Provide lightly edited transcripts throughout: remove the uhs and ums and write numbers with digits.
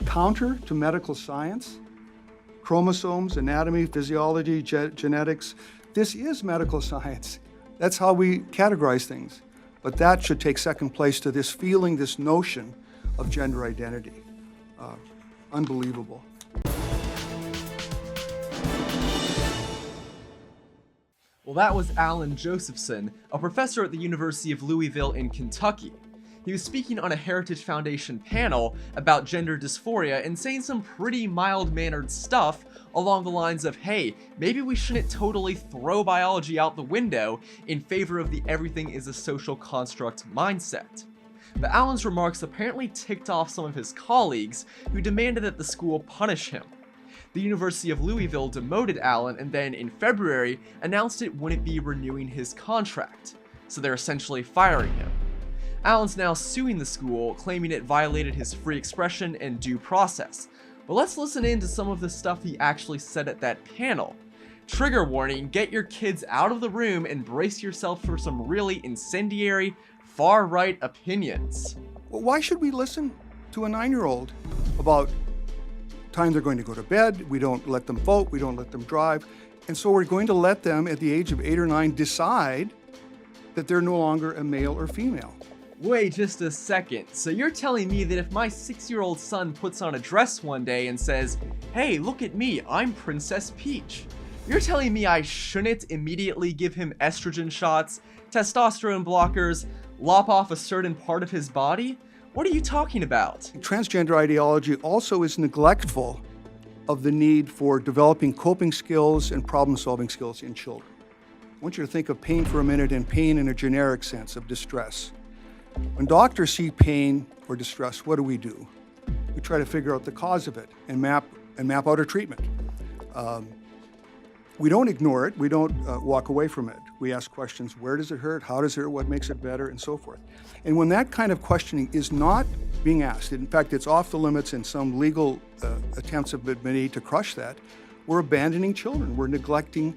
counter to medical science. Chromosomes, anatomy, physiology, genetics. This is medical science. That's how we categorize things. But that should take second place to this feeling, this notion of gender identity. Unbelievable. Well, that was Alan Josephson, a professor at the University of Louisville in Kentucky. He was speaking on a Heritage Foundation panel about gender dysphoria and saying some pretty mild-mannered stuff along the lines of, hey, maybe we shouldn't totally throw biology out the window in favor of the everything is a social construct mindset. But Alan's remarks apparently ticked off some of his colleagues who demanded that the school punish him. The University of Louisville demoted Alan and then in February announced it wouldn't be renewing his contract, so they're essentially firing him. Alan's now suing the school, claiming it violated his free expression and due process. But let's listen in to some of the stuff he actually said at that panel. Trigger warning, get your kids out of the room and brace yourself for some really incendiary, far-right opinions. Well, why should we listen to a 9-year-old about time they're going to go to bed? We don't let them vote, we don't let them drive. And so we're going to let them at the age of 8 or 9 decide that they're no longer a male or female. Wait just a second, so you're telling me that if my 6-year-old son puts on a dress one day and says, hey, look at me, I'm Princess Peach, you're telling me I shouldn't immediately give him estrogen shots, testosterone blockers, lop off a certain part of his body? What are you talking about? Transgender ideology also is neglectful of the need for developing coping skills and problem-solving skills in children. I want you to think of pain for a minute, and pain in a generic sense of distress. When doctors see pain or distress, what do? We try to figure out the cause of it and map out a treatment. We don't ignore it, we don't walk away from it. We ask questions, where does it hurt, how does it hurt, what makes it better, and so forth. And when that kind of questioning is not being asked, in fact it's off the limits in some legal attempts have been made to crush that, we're abandoning children, we're neglecting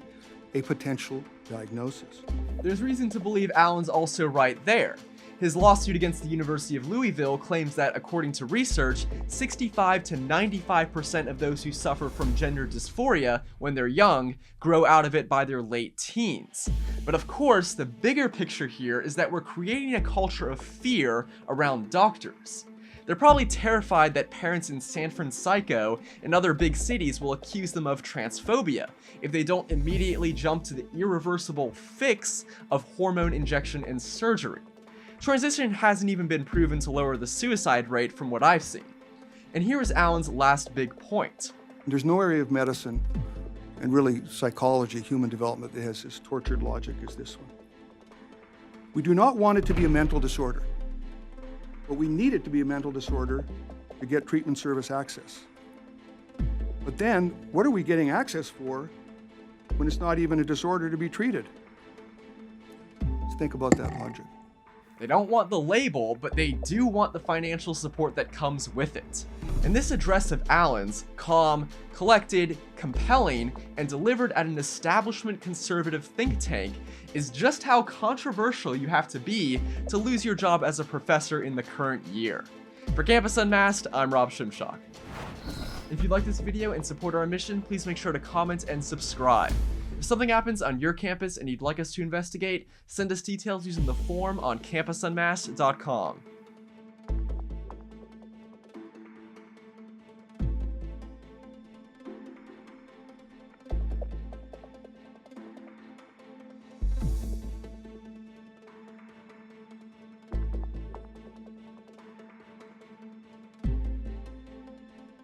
a potential diagnosis. There's reason to believe Alan's also right there. His lawsuit against the University of Louisville claims that, according to research, 65 to 95% of those who suffer from gender dysphoria when they're young grow out of it by their late teens. But of course, the bigger picture here is that we're creating a culture of fear around doctors. They're probably terrified that parents in San Francisco and other big cities will accuse them of transphobia if they don't immediately jump to the irreversible fix of hormone injection and surgery. Transition hasn't even been proven to lower the suicide rate from what I've seen. And here is Alan's last big point. There's no area of medicine and really psychology, human development, that has as tortured logic as this one. We do not want it to be a mental disorder, but we need it to be a mental disorder to get treatment service access. But then, what are we getting access for when it's not even a disorder to be treated? Let's think about that logic. They don't want the label, but they do want the financial support that comes with it. And this address of Alan's, calm, collected, compelling, and delivered at an establishment conservative think tank, is just how controversial you have to be to lose your job as a professor in the current year. For Campus Unmasked, I'm Rob Shimshock. If you like this video and support our mission, please make sure to comment and subscribe. If something happens on your campus and you'd like us to investigate, send us details using the form on campusunmasked.com.